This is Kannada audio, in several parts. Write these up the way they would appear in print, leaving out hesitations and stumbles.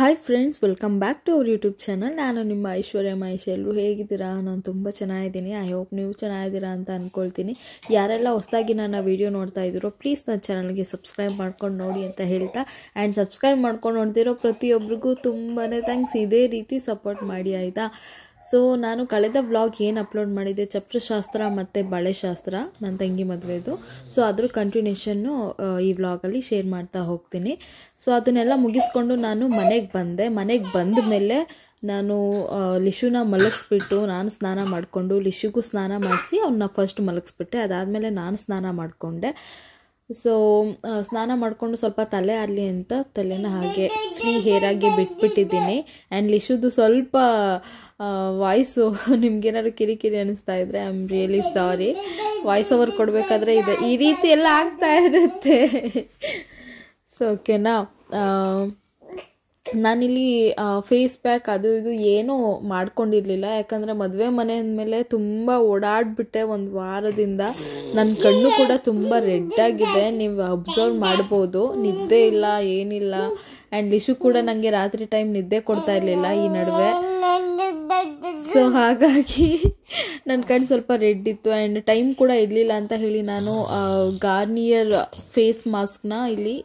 Hi friends, welcome back to our YouTube channel. ನಾನು ನಿಮ್ಮ ಐಶ್ವರ್ಯ ಮಹೇಶ್. ಎಲ್ಲರೂ ಹೇಗಿದ್ದೀರಾ? ನಾನು ತುಂಬ ಚೆನ್ನಾಗಿದ್ದೀನಿ. ಐ ಹೋಪ್ ನೀವು ಚೆನ್ನಾಗಿದ್ದೀರಾ ಅಂತ ಅಂದ್ಕೊಳ್ತೀನಿ. ಯಾರೆಲ್ಲ ಹೊಸದಾಗಿ ನನ್ನ ವೀಡಿಯೋ ನೋಡ್ತಾ ಇದ್ದೀರೋ ಪ್ಲೀಸ್ ನನ್ನ ಚಾನಲ್ಗೆ ಸಬ್ಸ್ಕ್ರೈಬ್ ಮಾಡ್ಕೊಂಡು ನೋಡಿ ಅಂತ ಹೇಳ್ತಾ, ಆ್ಯಂಡ್ ಸಬ್ಸ್ಕ್ರೈಬ್ ಮಾಡ್ಕೊಂಡು ನೋಡ್ತಿರೋ ಪ್ರತಿಯೊಬ್ಬರಿಗೂ ತುಂಬಾ ಥ್ಯಾಂಕ್ಸ್. ಇದೇ ರೀತಿ ಸಪೋರ್ಟ್ ಮಾಡಿ, ಆಯಿತಾ? ಸೊ ನಾನು ಕಳೆದ ವ್ಲಾಗ್ ಏನು ಅಪ್ಲೋಡ್ ಮಾಡಿದ್ದೆ, ಚಪ್ರಶಾಸ್ತ್ರ ಮತ್ತು ಬಳೆಶಾಸ್ತ್ರ, ನನ್ನ ತಂಗಿ ಮದುವೆದು. ಸೊ ಅದ್ರ ಕಂಟಿನ್ಯೂಷನ್ನು ಈ ವ್ಲಾಗಲ್ಲಿ ಶೇರ್ ಮಾಡ್ತಾ ಹೋಗ್ತೀನಿ. ಸೊ ಅದನ್ನೆಲ್ಲ ಮುಗಿಸ್ಕೊಂಡು ನಾನು ಮನೆಗೆ ಬಂದ ಮೇಲೆ ನಾನು ಲಿಶುನ ಮಲಗಿಸ್ಬಿಟ್ಟು ನಾನು ಸ್ನಾನ ಮಾಡಿಕೊಂಡು ಲಿಶುಗೂ ಸ್ನಾನ ಮಾಡಿಸಿ ಅವನ್ನ ಫಸ್ಟ್ ಮಲಗಿಸ್ಬಿಟ್ಟೆ. ಅದಾದಮೇಲೆ ನಾನು ಸ್ನಾನ ಮಾಡಿಕೊಂಡೆ. ಸೊ ಸ್ನಾನ ಮಾಡಿಕೊಂಡು ಸ್ವಲ್ಪ ತಲೆ ಆಡಲಿ ಅಂತ ತಲೆನ ಹಾಗೆ ಫ್ರೀ ಹೇರಾಗಿ ಬಿಟ್ಬಿಟ್ಟಿದ್ದೀನಿ. ಆ್ಯಂಡ್ ಲಿಶುದು ಸ್ವಲ್ಪ ವಾಯ್ಸು ನಿಮ್ಗೇನಾದ್ರು ಕಿರಿಕಿರಿ ಅನ್ನಿಸ್ತಾ ಇದ್ದರೆ I am really sorry. Voice over ಕೊಡಬೇಕಾದ್ರೆ ಇದೆ ಈ ರೀತಿ ಎಲ್ಲ ಆಗ್ತಾ ಇರುತ್ತೆ. ಸೊ ಓಕೆನಾ, ನಾನಿಲ್ಲಿ ಫೇಸ್ ಪ್ಯಾಕ್ ಅದು ಇದು ಏನೂ ಮಾಡ್ಕೊಂಡಿರಲಿಲ್ಲ. ಯಾಕಂದರೆ ಮದುವೆ ಮನೆ ಅಂದಮೇಲೆ ತುಂಬ ಓಡಾಡಿಬಿಟ್ಟೆ ಒಂದು ವಾರದಿಂದ. ನನ್ನ ಕಣ್ಣು ಕೂಡ ತುಂಬ ರೆಡ್ಡಾಗಿದೆ, ನೀವು ಅಬ್ಸರ್ವ್ ಮಾಡ್ಬೋದು. ನಿದ್ದೆ ಇಲ್ಲ, ಏನಿಲ್ಲ. ಆ್ಯಂಡ್ ಲಿಶು ಕೂಡ ನನಗೆ ರಾತ್ರಿ ಟೈಮ್ ನಿದ್ದೆ ಕೊಡ್ತಾ ಇರಲಿಲ್ಲ ಈ ನಡುವೆ. ಸೊ ಹಾಗಾಗಿ ನನ್ನ ಕಣ್ಣು ಸ್ವಲ್ಪ ರೆಡ್ ಇತ್ತು. ಆ್ಯಂಡ್ ಟೈಮ್ ಕೂಡ ಇರಲಿಲ್ಲ ಅಂತ ಹೇಳಿ ನಾನು ಗಾರ್ನಿಯರ್ ಫೇಸ್ ಮಾಸ್ಕ್ನ ಇಲ್ಲಿ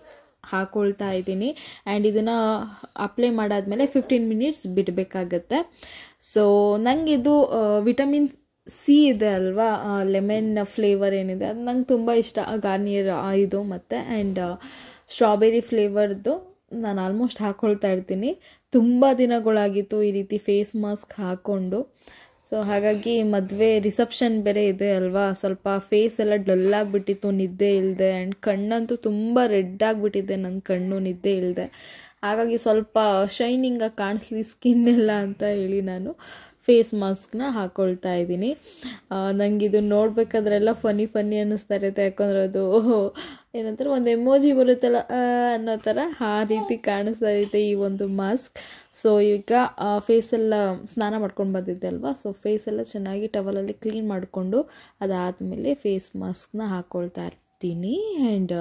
ಹಾಕೊಳ್ತಾ ಇದ್ದೀನಿ. ಆ್ಯಂಡ್ ಇದನ್ನು ಅಪ್ಲೈ ಮಾಡಾದ್ಮೇಲೆ 15 ಮಿನಿಟ್ಸ್ ಬಿಡಬೇಕಾಗತ್ತೆ. ಸೊ ನನಗಿದು ವಿಟಮಿನ್ ಸಿ ಇದೆ ಅಲ್ವಾ, ಲೆಮನ್ ಫ್ಲೇವರ್ ಏನಿದೆ ಅದು ನಂಗೆ ತುಂಬ ಇಷ್ಟ. ಗಾರ್ನಿಯರ್ ಇದು ಮತ್ತು ಆ್ಯಂಡ್ ಸ್ಟ್ರಾಬೆರಿ ಫ್ಲೇವರ್ದು ನಾನು ಆಲ್ಮೋಸ್ಟ್ ಹಾಕ್ಕೊಳ್ತಾ ಇರ್ತೀನಿ. ತುಂಬ ದಿನಗಳಾಗಿತ್ತು ಈ ರೀತಿ ಫೇಸ್ ಮಾಸ್ಕ್ ಹಾಕ್ಕೊಂಡು. ಸೊ ಹಾಗಾಗಿ ಮದುವೆ ರಿಸೆಪ್ಷನ್ ಬೇರೆ ಇದೆ ಅಲ್ವಾ, ಸ್ವಲ್ಪ ಫೇಸ್ ಎಲ್ಲ ಡಲ್ ಆಗಿಬಿಟ್ಟಿತ್ತು ನಿದ್ದೆ ಇಲ್ಲದೆ. ಆ್ಯಂಡ್ ಕಣ್ಣಂತೂ ತುಂಬ ರೆಡ್ ಆಗಿಬಿಟ್ಟಿದೆ ನನ್ನ ಕಣ್ಣು ನಿದ್ದೆ ಇಲ್ಲದೆ. ಹಾಗಾಗಿ ಸ್ವಲ್ಪ ಶೈನಿಂಗಾಗಿ ಕಾಣಿಸ್ಲಿ ಸ್ಕಿನ್ ಎಲ್ಲ ಅಂತ ಹೇಳಿ ನಾನು ಫೇಸ್ ಮಾಸ್ಕ್ನ ಹಾಕ್ಕೊಳ್ತಾ ಇದ್ದೀನಿ. ನನಗಿದು ನೋಡಬೇಕಾದ್ರೆಲ್ಲ ಫನ್ನಿ ಅನ್ನಿಸ್ತಾ ಇರುತ್ತೆ. ಯಾಕಂದರೆ ಅದು ಏನಂತಾರೆ ಒಂದು ಎಮೋಜಿ ಬರುತ್ತಲ್ಲ ಅನ್ನೋ ಥರ ಆ ರೀತಿ ಕಾಣಿಸ್ತಾ ಇರುತ್ತೆ ಈ ಒಂದು ಮಾಸ್ಕ್. ಸೊ ಈಗ ಫೇಸೆಲ್ಲ ಸ್ನಾನ ಮಾಡ್ಕೊಂಡು ಬಂದಿದ್ದೆ ಅಲ್ವಾ, ಸೊ ಫೇಸೆಲ್ಲ ಚೆನ್ನಾಗಿ ಟವಲಲ್ಲಿ ಕ್ಲೀನ್ ಮಾಡಿಕೊಂಡು ಅದಾದಮೇಲೆ ಫೇಸ್ ಮಾಸ್ಕ್ನ ಹಾಕ್ಕೊಳ್ತಾ ಇರ್ತೀನಿ. ಆ್ಯಂಡ್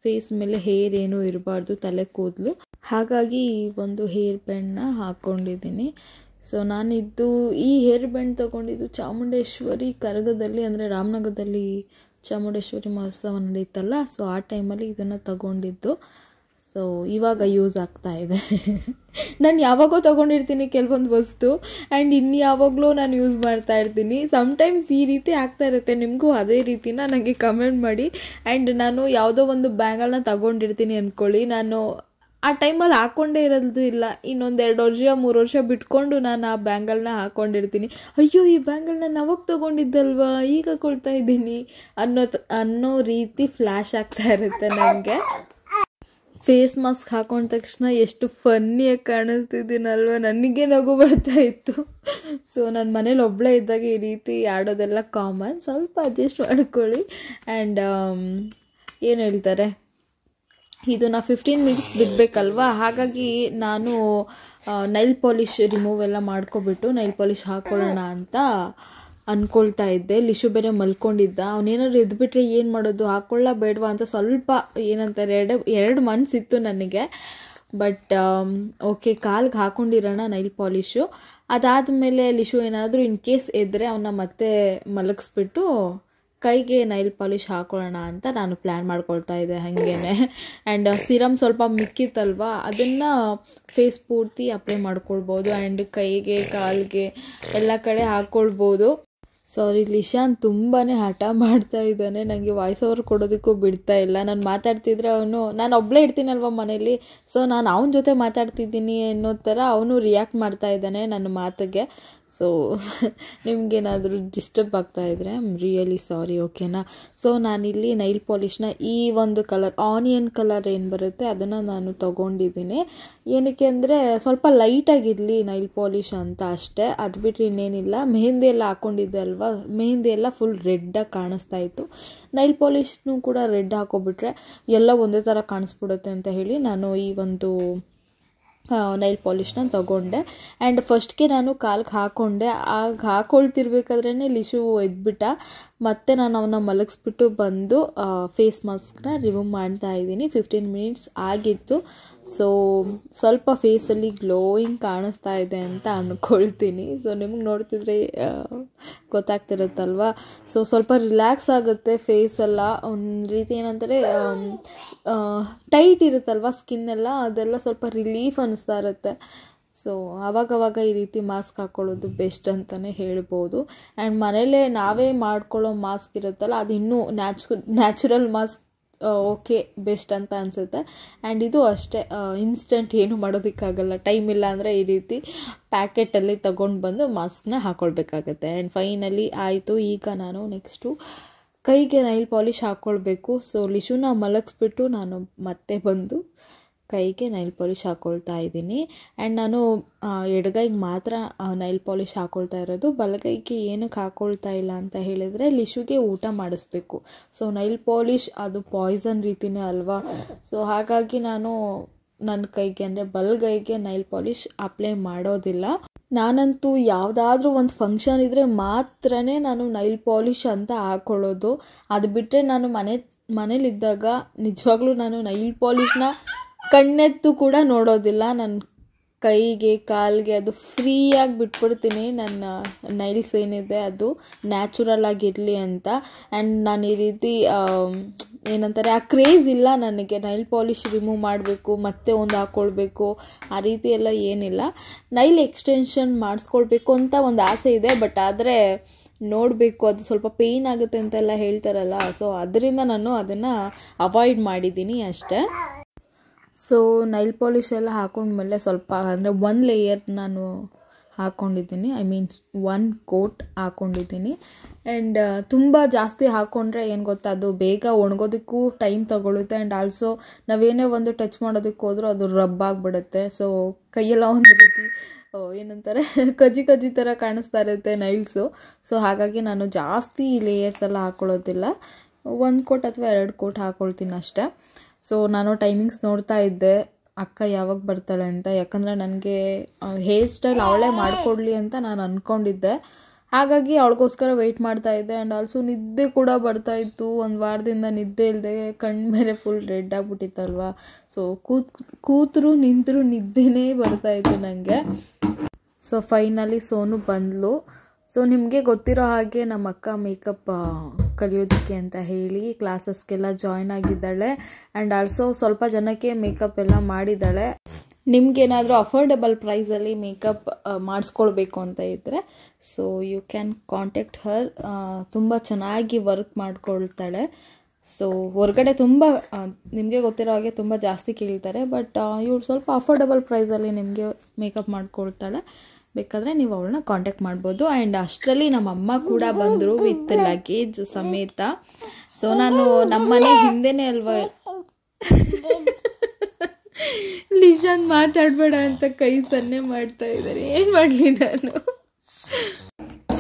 ಫೇಸ್ ಮೇಲೆ ಹೇರ್ ಏನೂ ಇರಬಾರ್ದು, ತಲೆ ಕೂದಲು. ಹಾಗಾಗಿ ಒಂದು ಹೇರ್ ಬ್ಯಾಂಡ್ನ ಹಾಕ್ಕೊಂಡಿದ್ದೀನಿ. ಸೊ ನಾನಿದ್ದು ಈ ಹೇರ್ ಬ್ಯಾಂಡ್ ತೊಗೊಂಡಿದ್ದು ಚಾಮುಂಡೇಶ್ವರಿ ಕರಗದಲ್ಲಿ, ಅಂದರೆ ರಾಮನಗರದಲ್ಲಿ ಚಾಮುಂಡೇಶ್ವರಿ ಮಹೋತ್ಸವ ನಡೀತಲ್ಲ, ಸೊ ಆ ಟೈಮಲ್ಲಿ ಇದನ್ನು ತಗೊಂಡಿದ್ದು. ಸೊ ಇವಾಗ ಯೂಸ್ ಆಗ್ತಾ ಇದೆ. ನಾನು ಯಾವಾಗೋ ತೊಗೊಂಡಿರ್ತೀನಿ ಕೆಲವೊಂದು ವಸ್ತು, ಆ್ಯಂಡ್ ಇನ್ನು ಯಾವಾಗಲೂ ನಾನು ಯೂಸ್ ಮಾಡ್ತಾ ಇರ್ತೀನಿ. ಸಮ್ಟೈಮ್ಸ್ ಈ ರೀತಿ ಆಗ್ತಾ ಇರುತ್ತೆ. ನಿಮಗೂ ಅದೇ ರೀತಿನ ನನಗೆ ಕಮೆಂಟ್ ಮಾಡಿ. ಆ್ಯಂಡ್ ನಾನು ಯಾವುದೋ ಒಂದು ಬ್ಯಾಂಗಲ್ನ ತಗೊಂಡಿರ್ತೀನಿ ಅಂದ್ಕೊಳ್ಳಿ, ನಾನು ಆ ಟೈಮಲ್ಲಿ ಹಾಕ್ಕೊಂಡೇ ಇರೋದಿಲ್ಲ. ಇನ್ನೊಂದು 2 ವರ್ಷ 3 ವರ್ಷ ಬಿಟ್ಕೊಂಡು ನಾನು ಆ ಬ್ಯಾಂಗಲ್ನ ಹಾಕ್ಕೊಂಡಿರ್ತೀನಿ. ಅಯ್ಯೋ ಈ ಬ್ಯಾಂಗಲ್ ನಾನು ಅವಾಗ ತೊಗೊಂಡಿದ್ದಲ್ವಾ, ಈಗ ಹಾಕ್ಕೊಳ್ತಾ ಇದ್ದೀನಿ ಅನ್ನೋ ರೀತಿ ಫ್ಲ್ಯಾಶ್ ಆಗ್ತಾ ಇರುತ್ತೆ ನನಗೆ. ಫೇಸ್ ಮಾಸ್ಕ್ ಹಾಕೊಂಡ ತಕ್ಷಣ ಎಷ್ಟು ಫನ್ನಿಯಾಗಿ ಕಾಣಿಸ್ತಿದ್ದೀನಲ್ವ, ನನಗೆ ನಗು ಬರ್ತಾ ಇತ್ತು. ಸೊ ನನ್ನ ಮನೇಲಿ ಒಬ್ಬಳೇ ಇದ್ದಾಗ ಈ ರೀತಿ ಆಡೋದೆಲ್ಲ ಕಾಮನ್, ಸ್ವಲ್ಪ ಅಡ್ಜಸ್ಟ್ ಮಾಡ್ಕೊಳ್ಳಿ. ಆ್ಯಂಡ್ ಏನು ಹೇಳ್ತಾರೆ, ಇದನ್ನು 15 ಮಿನಿಟ್ಸ್ ಬಿಡಬೇಕಲ್ವಾ, ಹಾಗಾಗಿ ನಾನು ನೈಲ್ ಪಾಲಿಶ್ ರಿಮೂವ್ ಎಲ್ಲ ಮಾಡ್ಕೊಬಿಟ್ಟು ನೈಲ್ ಪಾಲಿಶ್ ಹಾಕ್ಕೊಳ್ಳೋಣ ಅಂತ ಅಂದ್ಕೊಳ್ತಾ ಇದ್ದೆ. ಲಿಶು ಬೇರೆ ಮಲ್ಕೊಂಡಿದ್ದ, ಅವನೇನಾದ್ರು ಎದ್ಬಿಟ್ರೆ ಏನು ಮಾಡೋದು, ಹಾಕ್ಕೊಳ್ಳ ಬೇಡವಾ ಅಂತ ಸ್ವಲ್ಪ ಏನಂತಾರೆ 2 ಮನ್ಸಿತ್ತು ನನಗೆ. ಬಟ್ ಓಕೆ, ಕಾಲ್ಗೆ ಹಾಕ್ಕೊಂಡಿರೋಣ ನೈಲ್ ಪಾಲಿಶು. ಅದಾದಮೇಲೆ ಲಿಶು ಏನಾದರೂ ಇನ್ ಕೇಸ್ ಎದ್ದರೆ ಅವನ್ನ ಮತ್ತೆ ಮಲಗಿಸ್ಬಿಟ್ಟು ಕೈಗೆ ನೈಲ್ ಪಾಲಿಶ್ ಹಾಕೊಳ್ಳೋಣ ಅಂತ ನಾನು ಪ್ಲ್ಯಾನ್ ಮಾಡ್ಕೊಳ್ತಾ ಇದ್ದೆ ಹಾಗೇನೆ. ಆ್ಯಂಡ್ ಸಿರಮ್ ಸ್ವಲ್ಪ ಮಿಕ್ಕಿತ್ತಲ್ವ, ಅದನ್ನು ಫೇಸ್ ಪೂರ್ತಿ ಅಪ್ಲೈ ಮಾಡ್ಕೊಳ್ಬೋದು. ಆ್ಯಂಡ್ ಕೈಗೆ ಕಾಲಿಗೆ ಎಲ್ಲ ಕಡೆ ಹಾಕ್ಕೊಳ್ಬೋದು. ಸಾರಿ, ಲಿಶಾನ್ ತುಂಬಾ ಹಠ ಮಾಡ್ತಾ ಇದ್ದಾನೆ, ನನಗೆ ವಾಯ್ಸ್ ಓವರ್ ಕೊಡೋದಕ್ಕೂ ಬಿಡ್ತಾ ಇಲ್ಲ. ನಾನು ಮಾತಾಡ್ತಿದ್ರೆ ನಾನು ಒಬ್ಬಳೇ ಇರ್ತೀನಲ್ವ ಮನೇಲಿ, ಸೊ ನಾನು ಅವನ ಜೊತೆ ಮಾತಾಡ್ತಿದ್ದೀನಿ ಅನ್ನೋ ಥರ ಅವನು ರಿಯಾಕ್ಟ್ ಮಾಡ್ತಾ ಇದ್ದಾನೆ ನನ್ನ ಮಾತಿಗೆ. ಸೊ ನಿಮಗೇನಾದರೂ ಡಿಸ್ಟರ್ಬ್ ಆಗ್ತಾ ಇದ್ದರೆ ಐ ಆಮ್ ರಿಯಲಿ ಸಾರಿ, ಓಕೆನಾ? ಸೊ ನಾನಿಲ್ಲಿ ನೈಲ್ ಪಾಲಿಷ್ನ ಈ ಒಂದು ಕಲರ್ ಆನಿಯನ್ ಕಲರ್ ಏನು ಬರುತ್ತೆ ಅದನ್ನು ನಾನು ತೊಗೊಂಡಿದ್ದೀನಿ. ಏನಕ್ಕೆ ಅಂದರೆ ಸ್ವಲ್ಪ ಲೈಟಾಗಿರಲಿ ನೈಲ್ ಪಾಲಿಶ್ ಅಂತ ಅಷ್ಟೇ, ಅದು ಬಿಟ್ಟರೆ ಇನ್ನೇನಿಲ್ಲ. ಮೆಹಂದಿ ಎಲ್ಲ ಹಾಕ್ಕೊಂಡಿದ್ದೆ ಅಲ್ವಾ, ಮೆಹಂದಿ ಎಲ್ಲ ಫುಲ್ ರೆಡ್ಡಾಗಿ ಕಾಣಿಸ್ತಾ ಇತ್ತು. ನೈಲ್ ಪಾಲಿಷ್ನೂ ಕೂಡ ರೆಡ್ ಹಾಕೋಬಿಟ್ರೆ ಎಲ್ಲ ಒಂದೇ ಥರ ಕಾಣಿಸ್ಬಿಡುತ್ತೆ ಅಂತ ಹೇಳಿ ನಾನು ಈ ಒಂದು ನೈಲ್ ಪಾಲಿಷ್ನ ತೊಗೊಂಡೆ. ಆ್ಯಂಡ್ ಫಸ್ಟ್ಗೆ ನಾನು ಕಾಲ್ಗೆ ಹಾಕ್ಕೊಂಡೆ. ಆಗ ಹಾಕ್ಕೊಳ್ತಿರ್ಬೇಕಾದ್ರೇ ಲಿಶು ಎದ್ಬಿಟ್ಟ. ಮತ್ತೆ ನಾನು ಅವನ್ನ ಮಲಗಿಸ್ಬಿಟ್ಟು ಬಂದು ಫೇಸ್ ಮಾಸ್ಕ್ನ ರಿಮೂವ್ ಮಾಡ್ತಾ ಇದ್ದೀನಿ. 15 ಮಿನಿಟ್ಸ್ ಆಗಿತ್ತು. ಸೊ ಸ್ವಲ್ಪ ಫೇಸಲ್ಲಿ ಗ್ಲೋಯಿಂಗ್ ಕಾಣಿಸ್ತಾ ಇದೆ ಅಂತ ಅಂದ್ಕೊಳ್ತೀನಿ. ಸೊ ನಿಮ್ಗೆ ನೋಡ್ತಿದ್ರೆ ಗೊತ್ತಾಗ್ತಿರುತ್ತಲ್ವ. ಸೊ ಸ್ವಲ್ಪ ರಿಲ್ಯಾಕ್ಸ್ ಆಗುತ್ತೆ ಫೇಸೆಲ್ಲ. ಒಂದು ರೀತಿ ಏನಂದರೆ ಟೈಟ್ ಇರುತ್ತಲ್ವ ಸ್ಕಿನ್ನೆಲ್ಲ, ಅದೆಲ್ಲ ಸ್ವಲ್ಪ ರಿಲೀಫ್ ಅನ್ನಿಸ್ತಾ ಇರುತ್ತೆ. ಸೊ ಆವಾಗವಾಗ ಈ ರೀತಿ ಮಾಸ್ಕ್ ಹಾಕ್ಕೊಳ್ಳೋದು ಬೆಸ್ಟ್ ಅಂತಲೇ ಹೇಳ್ಬೋದು. ಆ್ಯಂಡ್ ಮನೇಲೇ ನಾವೇ ಮಾಡ್ಕೊಳ್ಳೋ ಮಾಸ್ಕ್ ಇರುತ್ತಲ್ಲ, ಅದು ಇನ್ನೂ ನ್ಯಾಚುರಲ್ ಮಾಸ್ಕ್ ಓಕೆ ಬೆಸ್ಟ್ ಅಂತ ಅನಿಸುತ್ತೆ. ಆ್ಯಂಡ್ ಇದು ಅಷ್ಟೇ, ಇನ್ಸ್ಟೆಂಟ್ ಏನು ಮಾಡೋದಕ್ಕಾಗಲ್ಲ. ಟೈಮ್ ಇಲ್ಲ ಅಂದರೆ ಈ ರೀತಿ ಪ್ಯಾಕೆಟಲ್ಲಿ ತಗೊಂಡು ಬಂದು ಮಾಸ್ಕ್ನ ಹಾಕ್ಕೊಳ್ಬೇಕಾಗತ್ತೆ. ಆ್ಯಂಡ್ ಫೈನಲಿ ಆಯಿತು. ಈಗ ನಾನು ನೆಕ್ಸ್ಟು ಕೈಗೆ ನೈಲ್ ಪಾಲಿಷ್ ಹಾಕ್ಕೊಳ್ಬೇಕು. ಸೊ ಲಿಶುನ ಮಲಗಿಸ್ಬಿಟ್ಟು ನಾನು ಮತ್ತೆ ಬಂದು ಕೈಗೆ ನೈಲ್ ಪಾಲಿಷ್ ಹಾಕ್ಕೊಳ್ತಾ ಇದ್ದೀನಿ. ಆ್ಯಂಡ್ ನಾನು ಎಡಗೈಗೆ ಮಾತ್ರ ನೈಲ್ ಪಾಲಿಷ್ ಹಾಕ್ಕೊಳ್ತಾ ಇರೋದು. ಬಲಗೈಗೆ ಏನಕ್ಕೆ ಹಾಕ್ಕೊಳ್ತಾ ಇಲ್ಲ ಅಂತ ಹೇಳಿದರೆ ಲಿಶುಗೆ ಊಟ ಮಾಡಿಸ್ಬೇಕು. ಸೊ ನೈಲ್ ಪಾಲಿಷ್ ಅದು ಪಾಯ್ಸನ್ ರೀತಿಯೇ ಅಲ್ವಾ. ಸೊ ಹಾಗಾಗಿ ನಾನು ನನ್ನ ಕೈಗೆ ಅಂದರೆ ಬಲಗೈಗೆ ನೈಲ್ ಪಾಲಿಷ್ ಅಪ್ಲೈ ಮಾಡೋದಿಲ್ಲ. ನಾನಂತೂ ಯಾವುದಾದ್ರೂ ಒಂದು ಫಂಕ್ಷನ್ ಇದ್ದರೆ ಮಾತ್ರ ನಾನು ನೈಲ್ ಪಾಲಿಷ್ ಅಂತ ಹಾಕ್ಕೊಳ್ಳೋದು. ಅದು ಬಿಟ್ಟರೆ ನಾನು ಮನೇಲಿದ್ದಾಗ ನಿಜವಾಗ್ಲೂ ನಾನು ನೈಲ್ ಪಾಲಿಷ್ನ ಕಣ್ಣೆತ್ತು ಕೂಡ ನೋಡೋದಿಲ್ಲ. ನನ್ನ ಕೈಗೆ ಕಾಲಿಗೆ ಅದು ಫ್ರೀಯಾಗಿ ಬಿಟ್ಬಿಡ್ತೀನಿ. ನನ್ನ ನೈಲ್ಸ್ ಏನಿದೆ ಅದು ನ್ಯಾಚುರಲ್ ಆಗಿರಲಿ ಅಂತ. ಆ್ಯಂಡ್ ನಾನು ಈ ರೀತಿ ಏನಂತಾರೆ ಆ ಕ್ರೇಜ್ ಇಲ್ಲ ನನಗೆ. ನೈಲ್ ಪಾಲಿಷ್ ರಿಮೂವ್ ಮಾಡಬೇಕು ಮತ್ತೆ ಒಂದು ಹಾಕ್ಕೊಳ್ಬೇಕು ಆ ರೀತಿ ಎಲ್ಲ ಏನಿಲ್ಲ. ನೈಲ್ ಎಕ್ಸ್ಟೆನ್ಷನ್ ಮಾಡಿಸ್ಕೊಳ್ಬೇಕು ಅಂತ ಒಂದು ಆಸೆ ಇದೆ. ಬಟ್ ಆದರೆ ನೋಡಬೇಕು, ಅದು ಸ್ವಲ್ಪ ಪೇಯ್ನ್ ಆಗುತ್ತೆ ಅಂತೆಲ್ಲ ಹೇಳ್ತಾರಲ್ಲ. ಸೊ ಅದರಿಂದ ನಾನು ಅದನ್ನು ಅವಾಯ್ಡ್ ಮಾಡಿದ್ದೀನಿ ಅಷ್ಟೇ. ಸೊ ನೈಲ್ ಪಾಲಿಷ್ ಎಲ್ಲ ಹಾಕೊಂಡ್ಮೇಲೆ ಸ್ವಲ್ಪ ಅಂದರೆ 1 ಲೇಯರ್ ನಾನು ಹಾಕ್ಕೊಂಡಿದ್ದೀನಿ. ಐ ಮೀನ್ಸ್ 1 ಕೋಟ್ ಹಾಕ್ಕೊಂಡಿದ್ದೀನಿ. ಆ್ಯಂಡ್ ತುಂಬ ಜಾಸ್ತಿ ಹಾಕ್ಕೊಂಡ್ರೆ ಏನು ಗೊತ್ತಾ, ಅದು ಬೇಗ ಒಣಗೋದಕ್ಕೂ ಟೈಮ್ ತಗೊಳುತ್ತೆ. ಆ್ಯಂಡ್ ಆಲ್ಸೋ ನಾವೇನೇ ಒಂದು ಟಚ್ ಮಾಡೋದಕ್ಕೆ ಹೋದ್ರೂ ಅದು ರಬ್ ಆಗಿಬಿಡುತ್ತೆ. ಸೊ ಕೈಯೆಲ್ಲ ಒಂದು ರೀತಿ ಏನಂತಾರೆ ಕಜ್ಜಿ ಥರ ಕಾಣಿಸ್ತಾ ಇರುತ್ತೆ ನೈಲ್ಸು. ಸೊ ಹಾಗಾಗಿ ನಾನು ಜಾಸ್ತಿ ಲೇಯರ್ಸ್ ಎಲ್ಲ ಹಾಕ್ಕೊಳ್ಳೋದಿಲ್ಲ. 1 ಕೋಟ್ ಅಥವಾ 2 ಕೋಟ್ ಹಾಕ್ಕೊಳ್ತೀನಿ ಅಷ್ಟೇ. ಸೊ ನಾನು ಟೈಮಿಂಗ್ಸ್ ನೋಡ್ತಾ ಇದ್ದೆ ಅಕ್ಕ ಯಾವಾಗ ಬರ್ತಾಳೆ ಅಂತ. ಯಾಕಂದರೆ ನನಗೆ ಹೇರ್ ಸ್ಟೈಲ್ ಅವಳೇ ಮಾಡಿಕೊಡ್ಲಿ ಅಂತ ನಾನು ಅಂದ್ಕೊಂಡಿದ್ದೆ. ಹಾಗಾಗಿ ಅವಳಿಗೋಸ್ಕರ ವೆಯ್ಟ್ ಮಾಡ್ತಾ ಇದ್ದೆ. ಆ್ಯಂಡ್ ಆಲ್ಸೋ ನಿದ್ದೆ ಕೂಡ ಬರ್ತಾಯಿತ್ತು. ಒಂದು ವಾರದಿಂದ ನಿದ್ದೆ ಇಲ್ಲದೆ ಕಣ್ಣು ಬೇರೆ ಫುಲ್ ರೆಡ್ ಆಗಿಬಿಟ್ಟಿತ್ತಲ್ವ. ಸೊ ಕೂತರು ನಿಂತರೂ ನಿದ್ದೆನೇ ಬರ್ತಾಯಿತ್ತು ನನಗೆ. ಸೊ ಫೈನಲಿ ಸೋನು ಬಂದಳು. ಸೊ ನಿಮಗೆ ಗೊತ್ತಿರೋ ಹಾಗೆ ನಮ್ಮ ಅಕ್ಕ ಮೇಕಪ್ ಕಲಿಯೋದಕ್ಕೆ ಅಂತ ಹೇಳಿ ಕ್ಲಾಸಸ್ಗೆಲ್ಲ ಜಾಯ್ನ್ ಆಗಿದ್ದಾಳೆ. ಆ್ಯಂಡ್ ಆಲ್ಸೋ ಸ್ವಲ್ಪ ಜನಕ್ಕೆ ಮೇಕಪ್ ಎಲ್ಲ ಮಾಡಿದ್ದಾಳೆ. ನಿಮಗೇನಾದರೂ ಅಫೋರ್ಡೆಬಲ್ ಪ್ರೈಸಲ್ಲಿ ಮೇಕಪ್ ಮಾಡಿಸ್ಕೊಳ್ಬೇಕು ಅಂತ ಇದ್ದರೆ ಸೊ ಯು ಕ್ಯಾನ್ ಕಾಂಟ್ಯಾಕ್ಟ್ ಹರ್. ತುಂಬ ಚೆನ್ನಾಗಿ ವರ್ಕ್ ಮಾಡ್ಕೊಳ್ತಾಳೆ. ಸೊ ಹೊರಗಡೆ ತುಂಬ ನಿಮಗೆ ಗೊತ್ತಿರೋ ಹಾಗೆ ತುಂಬ ಜಾಸ್ತಿ ಕೇಳ್ತಾರೆ. ಬಟ್ ಇವಳು ಸ್ವಲ್ಪ ಅಫೋರ್ಡೆಬಲ್ ಪ್ರೈಸಲ್ಲಿ ನಿಮಗೆ ಮೇಕಪ್ ಮಾಡ್ಕೊಳ್ತಾಳೆ. ಬೇಕಾದರೆ ನೀವು ಅವಳನ್ನ ಕಾಂಟ್ಯಾಕ್ಟ್ ಮಾಡ್ಬೋದು. ಆ್ಯಂಡ್ ಅಷ್ಟರಲ್ಲಿ ನಮ್ಮ ಅಮ್ಮ ಕೂಡ ಬಂದರು ವಿತ್ ಲಗೇಜ್ ಸಮೇತ. ಸೊ ನಾನು ನಮ್ಮನೆ ಹಿಂದೆನೇ ಅಲ್ವಾ ಲಿಶಾನ್ ಮಾತಾಡಬೇಡ ಅಂತ ಕೈ ಸನ್ನೆ ಮಾಡ್ತಾ ಇದ್ದಾರೆ. ಏನು ಮಾಡಲಿ ನಾನು.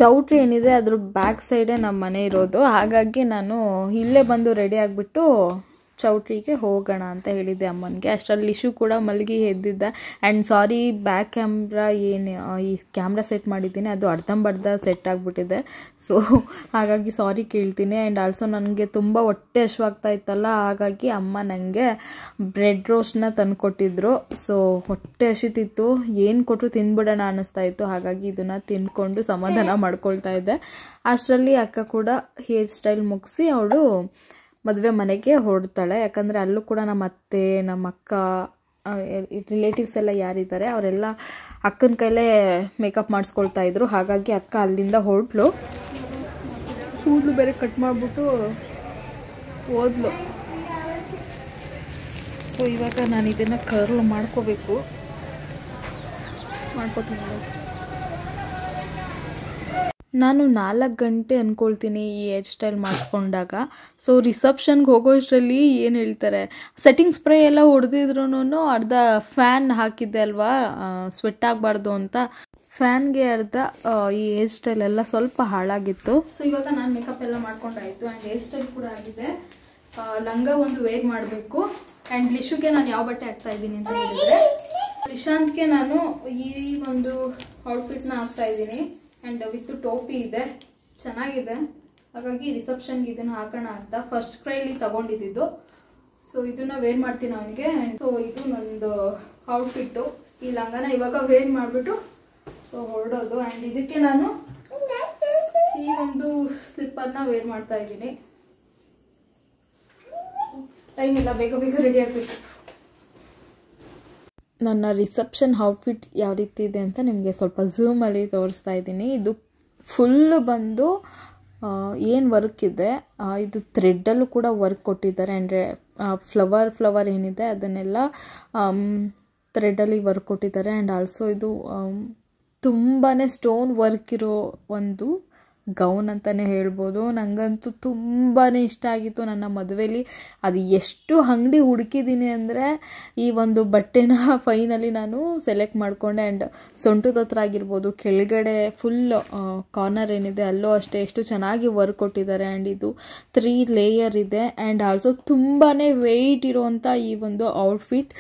ಚೌಟ್ರಿ ಏನಿದೆ ಅದ್ರ ಬ್ಯಾಕ್ ಸೈಡೇ ನಮ್ಮ ಮನೆ ಇರೋದು. ಹಾಗಾಗಿ ನಾನು ಇಲ್ಲೇ ಬಂದು ರೆಡಿ ಆಗಿಬಿಟ್ಟು ಚೌಟ್ರಿಗೆ ಹೋಗೋಣ ಅಂತ ಹೇಳಿದ್ದೆ ಅಮ್ಮನಿಗೆ. ಅಷ್ಟರಲ್ಲಿ ಲಿಶು ಕೂಡ ಮಲಗಿ ಎದ್ದಿದ್ದ. ಆ್ಯಂಡ್ ಸಾರಿ, ಬ್ಯಾಕ್ ಕ್ಯಾಮ್ರಾ ಏನು ಈ ಕ್ಯಾಮ್ರಾ ಸೆಟ್ ಮಾಡಿದ್ದೀನಿ ಅದು ಅರ್ಧಂಬರ್ಧ ಸೆಟ್ ಆಗಿಬಿಟ್ಟಿದೆ. ಸೊ ಹಾಗಾಗಿ ಸಾರಿ ಕೇಳ್ತೀನಿ. ಆ್ಯಂಡ್ ಆಲ್ಸೋ ನನಗೆ ತುಂಬ ಹೊಟ್ಟೆ ಹಶ್ವಾಗ್ತಾ ಇತ್ತಲ್ಲ, ಹಾಗಾಗಿ ಅಮ್ಮ ನನಗೆ ಬ್ರೆಡ್ ರೋಸ್ಟ್ನ ತಂದುಕೊಟ್ಟಿದ್ರು. ಸೊ ಹೊಟ್ಟೆ ಹಸಿತಿತ್ತು, ಏನು ಕೊಟ್ಟರು ತಿಂದ್ಬಿಡೋಣ ಅನ್ನಿಸ್ತಾ ಇತ್ತು. ಹಾಗಾಗಿ ಇದನ್ನು ತಿಂದ್ಕೊಂಡು ಸಮಾಧಾನ ಮಾಡ್ಕೊಳ್ತಾ ಇದ್ದೆ. ಅಷ್ಟರಲ್ಲಿ ಅಕ್ಕ ಕೂಡ ಹೇರ್ ಸ್ಟೈಲ್ ಮುಗಿಸಿ ಅವಳು ಮದುವೆ ಮನೆಗೆ ಹೊರಡ್ತಾಳೆ. ಯಾಕಂದರೆ ಅಲ್ಲೂ ಕೂಡ ನಮ್ಮ ಅತ್ತೆ, ನಮ್ಮ ಅಕ್ಕ, ರಿಲೇಟಿವ್ಸ್ ಎಲ್ಲ ಯಾರಿದ್ದಾರೆ ಅವರೆಲ್ಲ ಅಕ್ಕನ ಕೈಲೇ ಮೇಕಪ್ ಮಾಡಿಸ್ಕೊಳ್ತಾ ಇದ್ರು. ಹಾಗಾಗಿ ಅಕ್ಕ ಅಲ್ಲಿಂದ ಹೊರಟ್ಲು. ಕೂದಲು ಬೇರೆ ಕಟ್ ಮಾಡಿಬಿಟ್ಟು ಹೋದ್ಲು. ಸೊ ಇವಾಗ ನಾನು ಇದನ್ನು ಕರ್ಲ್ ಮಾಡ್ಕೋತೀನಿ. ನಾನು 4 ಗಂಟೆ ಅಂದ್ಕೊಳ್ತೀನಿ ಈ ಹೇರ್ ಸ್ಟೈಲ್ ಮಾಡಿಸ್ಕೊಂಡಾಗ. ಸೊ ರಿಸೆಪ್ಷನ್ಗೆ ಹೋಗೋ ಅಷ್ಟರಲ್ಲಿ ಏನು ಹೇಳ್ತಾರೆ, ಸೆಟ್ಟಿಂಗ್ ಸ್ಪ್ರೇ ಎಲ್ಲ ಹೊಡೆದಿದ್ರು ಅರ್ಧ ಫ್ಯಾನ್ ಹಾಕಿದ್ದೆ ಅಲ್ವಾ ಸ್ವೆಟ್ ಆಗಬಾರ್ದು ಅಂತ. ಫ್ಯಾನ್ಗೆ ಅರ್ಧ ಈ ಹೇರ್ ಸ್ಟೈಲ್ ಎಲ್ಲ ಸ್ವಲ್ಪ ಹಾಳಾಗಿತ್ತು. ಸೊ ಇವಾಗ ನಾನು ಮೇಕಪ್ ಎಲ್ಲ ಮಾಡ್ಕೊಂಡಾಯಿತು. ಆ್ಯಂಡ್ ಹೇರ್ ಸ್ಟೈಲ್ ಕೂಡ ಆಗಿದೆ. ಲಂಗ ಒಂದು ವೇರ್ ಮಾಡಬೇಕು. ಆ್ಯಂಡ್ ಲಿಶುಗೆ ನಾನು ಯಾವ ಬಟ್ಟೆ ಹಾಕ್ತಾ ಇದ್ದೀನಿ ಅಂತ ಹೇಳಿದರೆ, ನಿಶಾಂತ್ಗೆ ನಾನು ಈ ಒಂದು ಔಟ್ಫಿಟ್ನ ಹಾಕ್ತಾ ಇದ್ದೀನಿ. ಆ್ಯಂಡ್ ವಿತ್ ಟೋಪಿ ಇದೆ, ಚೆನ್ನಾಗಿದೆ. ಹಾಗಾಗಿ ರಿಸೆಪ್ಷನ್ಗೆ ಇದನ್ನು ಹಾಕೋಣ ಅಂತ ಫಸ್ಟ್ ಕ್ರೈಲಿ ತೊಗೊಂಡಿದ್ದು. ಸೊ ಇದನ್ನ ವೇರ್ ಮಾಡ್ತೀನಿ ಅವನಿಗೆ. ಸೊ ಇದು ನಂದು ಔಟ್ಫಿಟ್ಟು. ಈ ಲಂಗನ ಇವಾಗ ವೇರ್ ಮಾಡಿಬಿಟ್ಟು ಸೊ ಹೊರಡೋದು. ಆ್ಯಂಡ್ ಇದಕ್ಕೆ ನಾನು ಈ ಒಂದು ಸ್ಲಿಪ್ಪರ್ನ ವೇರ್ ಮಾಡ್ತಾ ಇದ್ದೀನಿ. ಟೈಮ್ ಇಲ್ಲ, ಬೇಗ ಬೇಗ ರೆಡಿ ಆಗಬೇಕು. ನನ್ನ ರಿಸೆಪ್ಷನ್ ಔಟ್ಫಿಟ್ ಯಾವ ರೀತಿ ಇದೆ ಅಂತ ನಿಮಗೆ ಸ್ವಲ್ಪ ಝೂಮಲ್ಲಿ ತೋರಿಸ್ತಾ ಇದ್ದೀನಿ. ಇದು ಫುಲ್ ಬಂದು ಏನು ವರ್ಕ್ ಇದೆ, ಇದು ಥ್ರೆಡ್ಡಲ್ಲೂ ಕೂಡ ವರ್ಕ್ ಕೊಟ್ಟಿದ್ದಾರೆ. ಅಂದರೆ ಫ್ಲವರ್ ಏನಿದೆ ಅದನ್ನೆಲ್ಲ ಥ್ರೆಡ್ಡಲ್ಲಿ ವರ್ಕ್ ಕೊಟ್ಟಿದ್ದಾರೆ. ಆ್ಯಂಡ್ ಆಲ್ಸೋ ಇದು ತುಂಬಾ ಸ್ಟೋನ್ ವರ್ಕ್ ಇರೋ ಒಂದು ಗೌನ್ ಅಂತಲೇ ಹೇಳ್ಬೋದು. ನನಗಂತೂ ತುಂಬಾ ಇಷ್ಟ ಆಗಿತ್ತು ನನ್ನ ಮದುವೆಯಲ್ಲಿ. ಅದು ಎಷ್ಟು ಅಂಗಡಿ ಹುಡುಕಿದ್ದೀನಿ ಅಂದರೆ ಈ ಒಂದು ಬಟ್ಟೆನ ಫೈನಲಿ ನಾನು ಸೆಲೆಕ್ಟ್ ಮಾಡಿಕೊಂಡೆ. ಆ್ಯಂಡ್ ಸೊಂಟದ ಹತ್ರ ಆಗಿರ್ಬೋದು, ಕೆಳಗಡೆ ಫುಲ್ ಕಾರ್ನರ್ ಏನಿದೆ ಅಲ್ಲೂ ಅಷ್ಟೇ ಎಷ್ಟು ಚೆನ್ನಾಗಿ ವರ್ಕ್ ಕೊಟ್ಟಿದ್ದಾರೆ. ಆ್ಯಂಡ್ ಇದು 3 ಲೇಯರ್ ಇದೆ. ಆ್ಯಂಡ್ ಆಲ್ಸೋ ತುಂಬಾ ವೆಯ್ಟ್ ಇರೋವಂಥ ಈ ಒಂದು ಔಟ್ಫಿಟ್.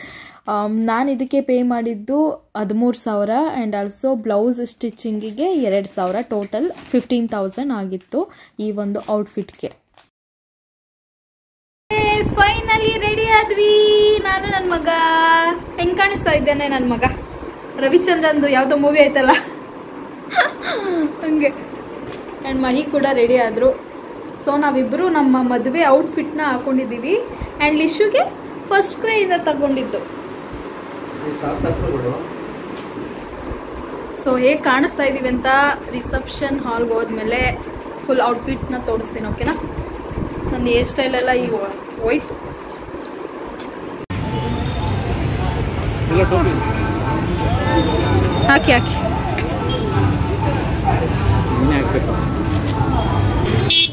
ನಾನು ಇದಕ್ಕೆ ಪೇ ಮಾಡಿದ್ದು 13,000. ಆ್ಯಂಡ್ ಆಲ್ಸೋ ಬ್ಲೌಸ್ ಸ್ಟಿಚಿಂಗಿಗೆ 2,000. ಟೋಟಲ್ 15,000 ಆಗಿತ್ತು ಈ ಒಂದು ಔಟ್ಫಿಟ್ಗೆ. ಫೈನಲಿ ರೆಡಿ ಆದ್ವಿ. ನಾನು ನನ್ನ ಮಗ ಹೆಂಗೆ ಕಾಣಿಸ್ತಾ ಇದ್ದೇನೆ? ನನ್ನ ಮಗ ರವಿಚಂದ್ರಂದು ಯಾವುದೋ ಮೂವಿ ಆಯ್ತಲ್ಲ ಹಂಗೆ. ಆ್ಯಂಡ್ ಮಹಿ ಕೂಡ ರೆಡಿ ಆದರು. ಸೊ ನಾವಿಬ್ಬರು ನಮ್ಮ ಮದುವೆ ಔಟ್ಫಿಟ್ನ ಹಾಕೊಂಡಿದ್ದೀವಿ. ಆ್ಯಂಡ್ ಲಿಶುಗೆ ಫಸ್ಟ್ ಕ್ರೈಯಿಂದ ತಗೊಂಡಿದ್ದು. ಸೊ ಹೇಗೆ ಕಾಣಿಸ್ತಾ ಇದೀವಿ ಅಂತ ರಿಸೆಪ್ಷನ್ ಹಾಲ್ಗೆ ಹೋದ್ಮೇಲೆ ಫುಲ್ ಔಟ್ಫಿಟ್ನ ತೋರಿಸ್ತೀನಿ. ಓಕೆನಾ? ನನ್ನ ಹೇರ್ ಸ್ಟೈಲ್ ಎಲ್ಲ ಈಗ ಹೋಯ್ತು. ಹಾಕಿ ಹಾಕಿ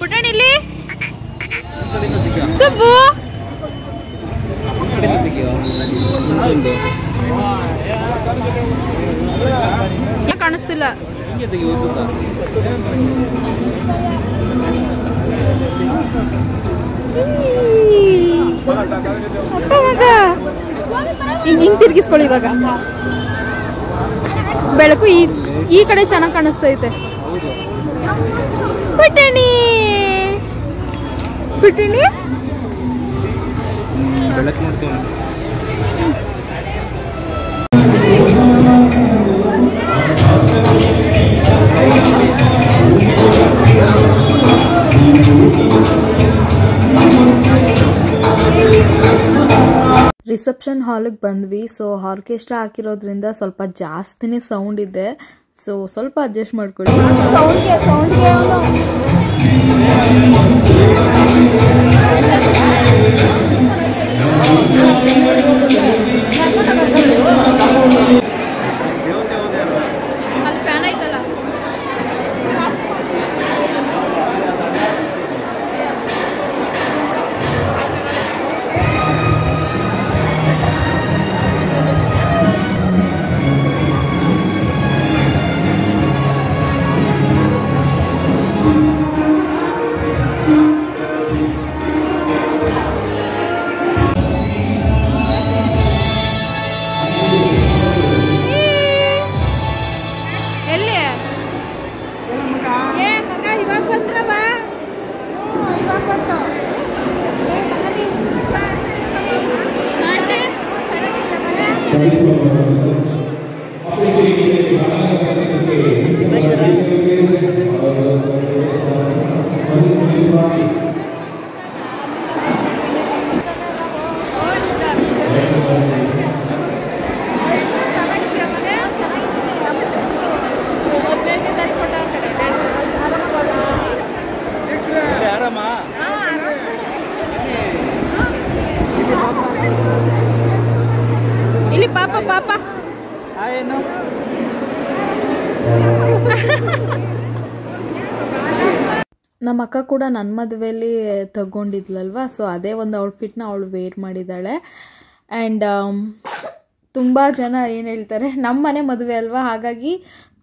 ಪುಟ್ಟಣಿಲಿ ಸುಬ್ಬು ಕಾಣಿಸ್ತಿಲ್ಲ. ಹಿಂಗ್ ತಿರ್ಗಿಸ್ಕೊಳ್ಳಿ. ಇವಾಗ ಬೆಳಕು ಈ ಕಡೆ ಚೆನ್ನಾಗಿ ಕಾಣಿಸ್ತೈತೆ. ಪುಟ್ಟಣಿ ಪುಟ್ಟಣಿ ರಿಸೆಪ್ಷನ್ ಹಾಲಿಗೆ ಬಂದ್ವಿ. ಸೊ ಆರ್ಕೆಸ್ಟ್ರಾ ಹಾಕಿರೋದ್ರಿಂದ ಸ್ವಲ್ಪ ಜಾಸ್ತಿನೇ ಸೌಂಡ್ ಇದೆ. ಸೊ ಸ್ವಲ್ಪ ಅಡ್ಜಸ್ಟ್ ಮಾಡ್ಕೊಳ್ಳಿ. ಸೌಂಡ್ಗೆ ಅಲ್ಲಿ ಫ್ಯಾನ್ ಐತಲ್ಲ. ಇಲ್ಲಿ ಪಾಪ ಪಾಪ ನಮ್ಮ ಅಕ್ಕ ಕೂಡ ನನ್ನ ಮದುವೆಯಲ್ಲಿ ತಗೊಂಡಿದ್ಲಲ್ವ. ಸೊ ಅದೇ ಒಂದು ಔಟ್ಫಿಟ್ನ ಅವಳು ವೇರ್ ಮಾಡಿದ್ದಾಳೆ. ಆ್ಯಂಡ್ ತುಂಬ ಜನ ಏನು ಹೇಳ್ತಾರೆ, ನಮ್ಮ ಮನೆ ಮದುವೆ ಅಲ್ವಾ, ಹಾಗಾಗಿ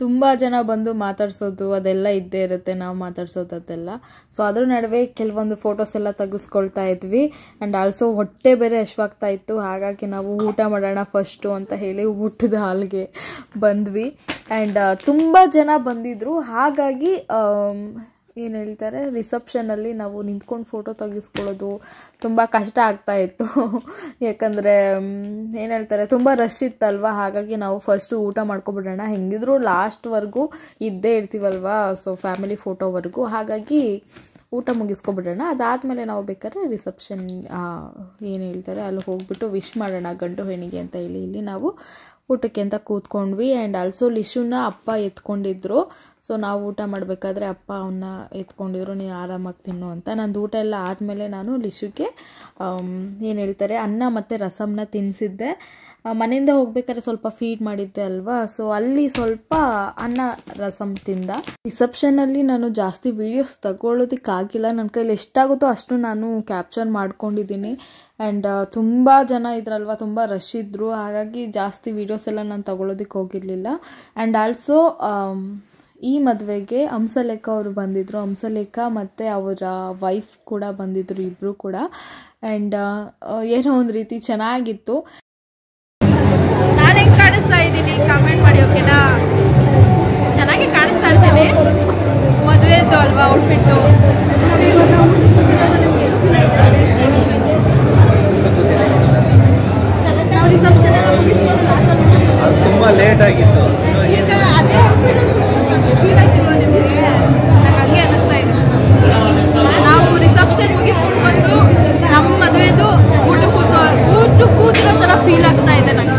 ತುಂಬ ಜನ ಬಂದು ಮಾತಾಡ್ಸೋದು ಅದೆಲ್ಲ ಇದ್ದೇ ಇರುತ್ತೆ, ನಾವು ಮಾತಾಡ್ಸೋದೆಲ್ಲ. ಸೊ ಅದ್ರ ನಡುವೆ ಕೆಲವೊಂದು ಫೋಟೋಸ್ ಎಲ್ಲ ತೆಗೆಸ್ಕೊಳ್ತಾ ಇದ್ವಿ. ಆ್ಯಂಡ್ ಆಲ್ಸೋ ಹೊಟ್ಟೆ ಬೇರೆ ಹಶ್ವಾಗ್ತಾ ಇತ್ತು, ಹಾಗಾಗಿ ನಾವು ಊಟ ಮಾಡೋಣ ಫಸ್ಟು ಅಂತ ಹೇಳಿ ಊಟದ ಹಾಲ್ಗೆ ಬಂದ್ವಿ. ಆ್ಯಂಡ್ ತುಂಬ ಜನ ಬಂದಿದ್ದರು, ಹಾಗಾಗಿ ಏನು ಹೇಳ್ತಾರೆ, ರಿಸೆಪ್ಷನಲ್ಲಿ ನಾವು ನಿಂತ್ಕೊಂಡು ಫೋಟೋ ತೆಗಿಸ್ಕೊಳ್ಳೋದು ತುಂಬ ಕಷ್ಟ ಆಗ್ತಾಯಿತ್ತು. ಯಾಕಂದರೆ ಏನು ಹೇಳ್ತಾರೆ, ತುಂಬ ರಶ್ ಇತ್ತಲ್ವ. ಹಾಗಾಗಿ ನಾವು ಫಸ್ಟು ಊಟ ಮಾಡ್ಕೊಬಿಡೋಣ, ಹೆಂಗಿದ್ರು ಲಾಸ್ಟ್ವರೆಗೂ ಇದ್ದೇ ಇರ್ತೀವಲ್ವ, ಸೊ ಫ್ಯಾಮಿಲಿ ಫೋಟೋವರೆಗೂ. ಹಾಗಾಗಿ ಊಟ ಮುಗಿಸ್ಕೊಬಿಡೋಣ. ಅದಾದಮೇಲೆ ನಾವು ಬೇಕಾದ್ರೆ ರಿಸೆಪ್ಷನ್ ಏನು ಹೇಳ್ತಾರೆ ಅಲ್ಲಿ ಹೋಗ್ಬಿಟ್ಟು ವಿಶ್ ಮಾಡೋಣ ಗಂಡು ಹೆಣ್ಣಿಗೆ ಅಂತ ಹೇಳಿ ಇಲ್ಲಿ ನಾವು ಊಟಕ್ಕೆ ಅಂತ ಕೂತ್ಕೊಂಡ್ವಿ. ಆ್ಯಂಡ್ ಆಲ್ಸೋ ಲಿಶುನ ಅಪ್ಪ ಎತ್ಕೊಂಡಿದ್ರು. ಸೊ ನಾವು ಊಟ ಮಾಡಬೇಕಾದ್ರೆ ಅಪ್ಪ ಅವನ್ನ ಎತ್ಕೊಂಡಿದ್ರು, ನೀನು ಆರಾಮಾಗಿ ತಿನ್ನು ಅಂತ. ನಂದು ಊಟ ಎಲ್ಲ ಆದಮೇಲೆ ನಾನು ಲಿಶುಗೆ ಏನು ಹೇಳ್ತಾರೆ ಅನ್ನ ಮತ್ತು ರಸಮ್ನ ತಿನ್ನಿಸಿದ್ದೆ. ಮನೆಯಿಂದ ಹೋಗ್ಬೇಕಾದ್ರೆ ಸ್ವಲ್ಪ ಫೀಡ್ ಮಾಡಿದ್ದೆ ಅಲ್ವಾ, ಸೊ ಅಲ್ಲಿ ಸ್ವಲ್ಪ ಅನ್ನ ರಸಮ್ ತಿಂದ. ರಿಸೆಪ್ಷನಲ್ಲಿ ನಾನು ಜಾಸ್ತಿ ವೀಡಿಯೋಸ್ ತಗೊಳ್ಳೋದಕ್ಕಾಗಿಲ್ಲ, ನನ್ನ ಕೈಲಿ ಎಷ್ಟಾಗುತ್ತೋ ಅಷ್ಟು ನಾನು ಕ್ಯಾಪ್ಚರ್ ಮಾಡ್ಕೊಂಡಿದ್ದೀನಿ. ಆ್ಯಂಡ್ ತುಂಬ ಜನ ಇದ್ರಲ್ವ, ತುಂಬ ರಶ್ ಇದ್ದರು, ಹಾಗಾಗಿ ಜಾಸ್ತಿ ವೀಡಿಯೋಸ್ ಎಲ್ಲ ನಾನು ತಗೊಳ್ಳೋದಕ್ಕೆ ಹೋಗಿರಲಿಲ್ಲ. ಆ್ಯಂಡ್ ಆಲ್ಸೋ ಈ ಮದುವೆಗೆ ಹಂಸಲೇಖ ಅವರು ಬಂದಿದ್ದರು, ಹಂಸಲೇಖ ಮತ್ತು ಅವರ ವೈಫ್ ಕೂಡ ಬಂದಿದ್ದರು, ಇಬ್ಬರು ಕೂಡ. ಆ್ಯಂಡ್ ಏನೋ ಒಂದು ರೀತಿ ಚೆನ್ನಾಗಿತ್ತು. ನಾನು ಹೆಂಗೆ ಕಾಣಿಸ್ತಾ ಇದ್ದೀನಿ ಕಮೆಂಟ್ ಮಾಡಿ, ಓಕೆನಾ? ಚೆನ್ನಾಗಿ ಕಾಣಿಸ್ತಾ ಇರ್ತೀನಿ. ಮದುವೆದ್ದು ಅಲ್ವಾ ಔಟ್ಫಿಟ್ಟು. ನಾವು ರಿಸೆಪ್ಷನ್ ಎಲ್ಲ ಮುಗಿಸ್ಕೊಂಡು ತುಂಬ ಲೇಟ್ ಆಗಿತ್ತು. ಈಗ ಅದೇ ಫೀಲ್ ಆಗ್ತಿಲ್ವಾ ನಿಮಗೆ? ನಂಗೆ ಹಂಗೆ ಅನ್ನಿಸ್ತಾ ಇದೆ. ನಾವು ರಿಸೆಪ್ಷನ್ ಮುಗಿಸ್ಕೊಂಡು ಬಂದು ನಮ್ಮ ಮದುವೆದು ಊಟ ಕೂತಿರೋ ಥರ ಫೀಲ್ ಆಗ್ತಾ ಇದೆ ನನಗೆ.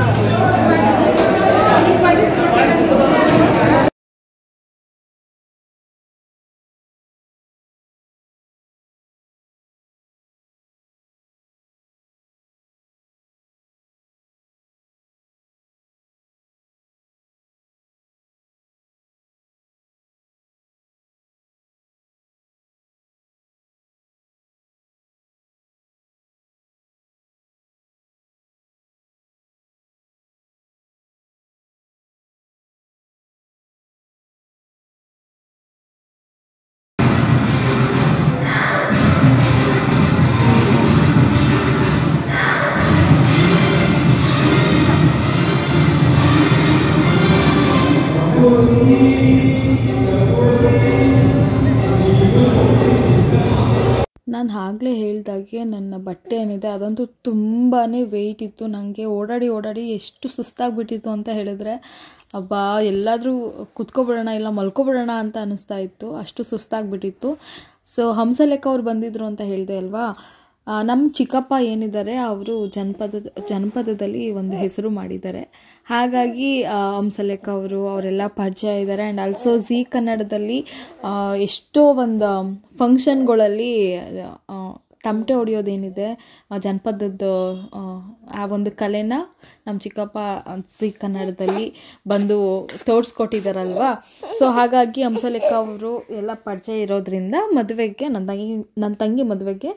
ನಾನು ಆಗಲೇ ಹೇಳಿದಾಗೆ ನನ್ನ ಬಟ್ಟೆ ಏನಿದೆ ಅದಂತೂ ತುಂಬಾ ವೆಯ್ಟ್ ಇತ್ತು. ನನಗೆ ಓಡಾಡಿ ಎಷ್ಟು ಸುಸ್ತಾಗಿಬಿಟ್ಟಿತ್ತು ಅಂತ ಹೇಳಿದ್ರೆ, ಅಬ್ಬಾ ಎಲ್ಲಾದರೂ ಕುತ್ಕೊಬಿಡೋಣ ಇಲ್ಲ ಮಲ್ಕೊಬಿಡೋಣ ಅಂತ ಅನ್ನಿಸ್ತಾ ಇತ್ತು, ಅಷ್ಟು ಸುಸ್ತಾಗಿಬಿಟ್ಟಿತ್ತು. ಸೊ ಹಂಸಲೇಖ ಅವ್ರು ಬಂದಿದ್ರು ಅಂತ ಹೇಳಿದೆ ಅಲ್ವಾ. ನಮ್ಮ ಚಿಕ್ಕಪ್ಪ ಏನಿದ್ದಾರೆ ಅವರು ಜನಪದದಲ್ಲಿ ಒಂದು ಹೆಸರು ಮಾಡಿದ್ದಾರೆ. ಹಾಗಾಗಿ ಹಂಸಲೇಖ ಅವರೆಲ್ಲ ಪರಿಚಯ ಇದ್ದಾರೆ. ಆ್ಯಂಡ್ ಆಲ್ಸೋ ಝೀ ಕನ್ನಡದಲ್ಲಿ ಎಷ್ಟೋ ಒಂದು ಫಂಕ್ಷನ್ಗಳಲ್ಲಿ ತಮಟೆ ಹೊಡೆಯೋದೇನಿದೆ ಜನಪದದ್ದು ಆ ಒಂದು ಕಲೆನ ನಮ್ಮ ಚಿಕ್ಕಪ್ಪ ಝೀ ಕನ್ನಡದಲ್ಲಿ ಬಂದು ತೋರಿಸ್ಕೊಟ್ಟಿದ್ದಾರಲ್ವ. ಸೊ ಹಾಗಾಗಿ ಹಂಸಲೇಖ ಅವರು ಎಲ್ಲ ಪರಿಚಯ ಇರೋದ್ರಿಂದ ಮದುವೆಗೆ ನನ್ನ ತಂಗಿ ಮದುವೆಗೆ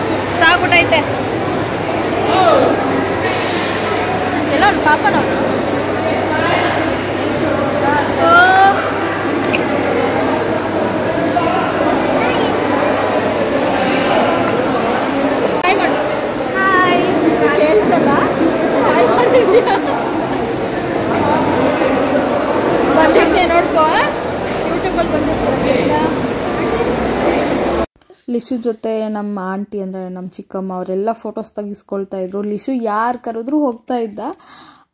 ಸುಸ್ತಾಗ್ಬಿಟ್ಟೈತೆ. ಎಲ್ಲ ಒಂದು ಪಾಪನವರು ಕೇಳಿಸಲ್ಲ ಬಂದಿದ್ದೆ ನೋಡ್ಕೋ, ಯೂಟ್ಯೂಬಲ್ಲಿ ಬಂದಿದ್ದೆ. ಲಿಶು ಜೊತೆ ನಮ್ಮ ಆಂಟಿ ಅಂದರೆ ನಮ್ಮ ಚಿಕ್ಕಮ್ಮ ಅವರೆಲ್ಲ ಫೋಟೋಸ್ ತೆಗಿಸ್ಕೊಳ್ತಾ ಇದ್ರು. ಲಿಶು ಯಾರು ಕರೆದ್ರೂ ಹೋಗ್ತಾ ಇದ್ದ.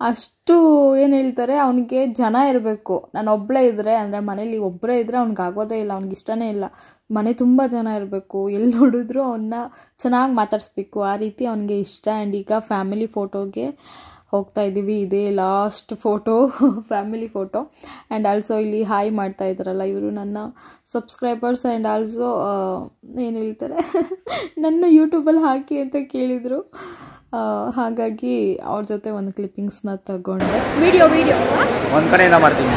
ಅಷ್ಟು ಏನು ಹೇಳ್ತಾರೆ, ಅವನಿಗೆ ಜನ ಇರಬೇಕು. ನಾನು ಒಬ್ಬಳೇ ಇದ್ದರೆ ಅಂದರೆ ಮನೇಲಿ ಒಬ್ಬರೇ ಇದ್ದರೆ ಅವ್ನಿಗೆ ಆಗೋದೇ ಇಲ್ಲ, ಅವ್ನಿಗೆ ಇಷ್ಟನೇ ಇಲ್ಲ. ಮನೆ ತುಂಬ ಜನ ಇರಬೇಕು, ಎಲ್ಲಿ ನೋಡಿದ್ರು ಅವನ್ನ ಚೆನ್ನಾಗಿ ಮಾತಾಡಿಸ್ಬೇಕು, ಆ ರೀತಿ ಅವನಿಗೆ ಇಷ್ಟ. ಆ್ಯಂಡ್ ಈಗ ಫ್ಯಾಮಿಲಿ ಫೋಟೋಗೆ ಹೋಗ್ತಾ ಇದ್ದೀವಿ. ಇದೇ last photo, family photo. And also ಇಲ್ಲಿ ಹಾಯ್ ಮಾಡ್ತಾ ಇದ್ದಾರಲ್ಲ ಇವರು ನನ್ನ ಸಬ್ಸ್ಕ್ರೈಬರ್ಸ್. ಆ್ಯಂಡ್ ಆಲ್ಸೋ ಏನು ಹೇಳ್ತಾರೆ ನನ್ನ ಯೂಟ್ಯೂಬಲ್ಲಿ ಹಾಕಿ ಅಂತ ಕೇಳಿದರು. ಹಾಗಾಗಿ ಅವ್ರ ಜೊತೆ ಒಂದು ಕ್ಲಿಪ್ಪಿಂಗ್ಸ್ನ ತಗೊಂಡೆ. ವಿಡಿಯೋ ಒಂದು ಕಡೆಯಿಂದ ಮಾಡ್ತೀನಿ.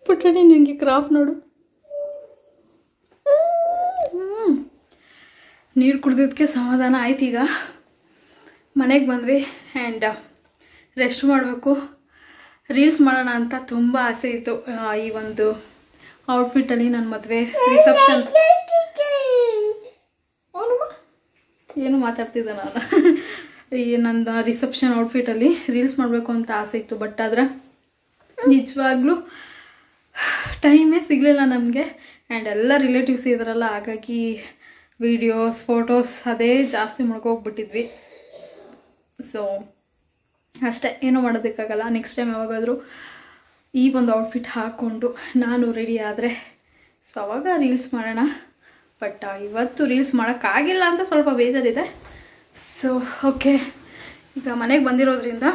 ಪುಟ್ಟಣಿ ನಿನಗೆ ಕ್ರಾಫ್ಟ್ ನೋಡು. ನೀರು ಕುಡ್ದಿದ್ದಕ್ಕೆ ಸಮಾಧಾನ ಆಯ್ತು. ಈಗ ಮನೆಗೆ ಬಂದ್ವಿ ಆ್ಯಂಡ್ ರೆಸ್ಟ್ ಮಾಡಬೇಕು. ರೀಲ್ಸ್ ಮಾಡೋಣ ಅಂತ ತುಂಬ ಆಸೆ ಇತ್ತು. ಈ ಒಂದು ಔಟ್ಫಿಟ್ಟಲ್ಲಿ ನನ್ನ ಮದುವೆ ರಿಸೆಪ್ಷನ್ ಏನು ಮಾತಾಡ್ತಿದ್ದೆ ನಾನು ಈ ನನ್ನ ರಿಸೆಪ್ಷನ್ ಔಟ್ಫಿಟ್ಟಲ್ಲಿ ರೀಲ್ಸ್ ಮಾಡಬೇಕು ಅಂತ ಆಸೆ ಇತ್ತು. ಬಟ್ ಆದರೆ ನಿಜವಾಗ್ಲೂ ಟೈಮೇ ಸಿಗಲಿಲ್ಲ ನಮಗೆ. ಆ್ಯಂಡ್ ಎಲ್ಲ ರಿಲೇಟಿವ್ಸ್ ಇದ್ರಲ್ಲ, ಹಾಗಾಗಿ ವಿಡಿಯೋಸ್ ಫೋಟೋಸ್ ಅದೇ ಜಾಸ್ತಿ ಮಾಡ್ಕೋಗ್ಬಿಟ್ಟಿದ್ವಿ. ಸೊ ಅಷ್ಟೇ, ಏನೂ ಮಾಡೋದಕ್ಕಾಗಲ್ಲ. ನೆಕ್ಸ್ಟ್ ಟೈಮ್ ಯಾವಾಗಾದರೂ ಈ ಒಂದು ಔಟ್ಫಿಟ್ ಹಾಕ್ಕೊಂಡು ನಾನು ರೆಡಿ ಆದರೆ ಸೊ ಅವಾಗ ರೀಲ್ಸ್ ಮಾಡೋಣ. ಬಟ್ ಇವತ್ತು ರೀಲ್ಸ್ ಮಾಡೋಕ್ಕಾಗಿಲ್ಲ ಅಂತ ಸ್ವಲ್ಪ ಬೇಜಾರಿದೆ. ಸೊ ಓಕೆ, ಈಗ ಮನೆಗೆ ಬಂದಿರೋದ್ರಿಂದ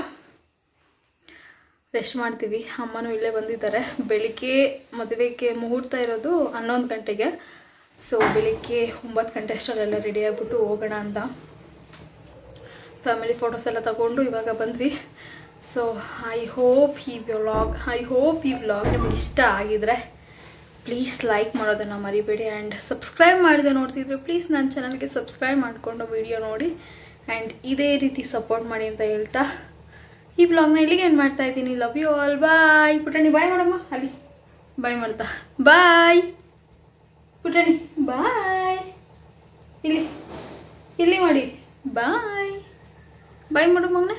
ರೆಸ್ಟ್ ಮಾಡ್ತೀವಿ. ಅಮ್ಮನೂ ಇಲ್ಲೇ ಬಂದಿದ್ದಾರೆ. ಬೆಳಿಗ್ಗೆ ಮದುವೆಗೆ ಮುಹೂರ್ತ ಇರೋದು 11 ಗಂಟೆಗೆ. ಸೊ ಬೆಳಿಗ್ಗೆ 9 ಗಂಟೆ ಅಷ್ಟರಲ್ಲೆಲ್ಲ ರೆಡಿ ಆಗಿಬಿಟ್ಟು ಹೋಗೋಣ ಅಂತ ಫ್ಯಾಮಿಲಿ ಫೋಟೋಸ್ ಎಲ್ಲ ತಗೊಂಡು ಇವಾಗ ಬಂದ್ವಿ. ಸೊ ಐ ಹೋಪ್ ಈ ವ್ಲಾಗ್ ನಿಮ್ಗೆ ಇಷ್ಟ ಆಗಿದ್ರೆ ಪ್ಲೀಸ್ ಲೈಕ್ ಮಾಡೋದನ್ನು ಮರಿಬೇಡಿ. ಆ್ಯಂಡ್ ಸಬ್ಸ್ಕ್ರೈಬ್ ಮಾಡಿದೆ ನೋಡ್ತಿದ್ರೆ ಪ್ಲೀಸ್ ನನ್ನ ಚಾನಲ್ಗೆ ಸಬ್ಸ್ಕ್ರೈಬ್ ಮಾಡಿಕೊಂಡು ವಿಡಿಯೋ ನೋಡಿ ಆ್ಯಂಡ್ ಇದೇ ರೀತಿ ಸಪೋರ್ಟ್ ಮಾಡಿ ಅಂತ ಹೇಳ್ತಾ ಈ ವ್ಲಾಗ್ನ ಇಲ್ಲಿಗೆ ಏನು ಮಾಡ್ತಾ ಇದ್ದೀನಿ. ಲವ್ ಯು ಆಲ್, ಬಾಯ್. ಪುಟ್ಟಣಿ ಬಾಯ್ ಮಾಡಮ್ಮ, ಅಲ್ಲಿ ಬಾಯ್ ಮಾಡ್ತಾ ಬಾಯ್. ಪುಟ್ಟಣಿ ಬಾಯ್, ಇಲ್ಲಿ ಮಾಡಿ ಬಾಯ್. ಬಾಯ್ ಮಾಡು ಮಗನೇ.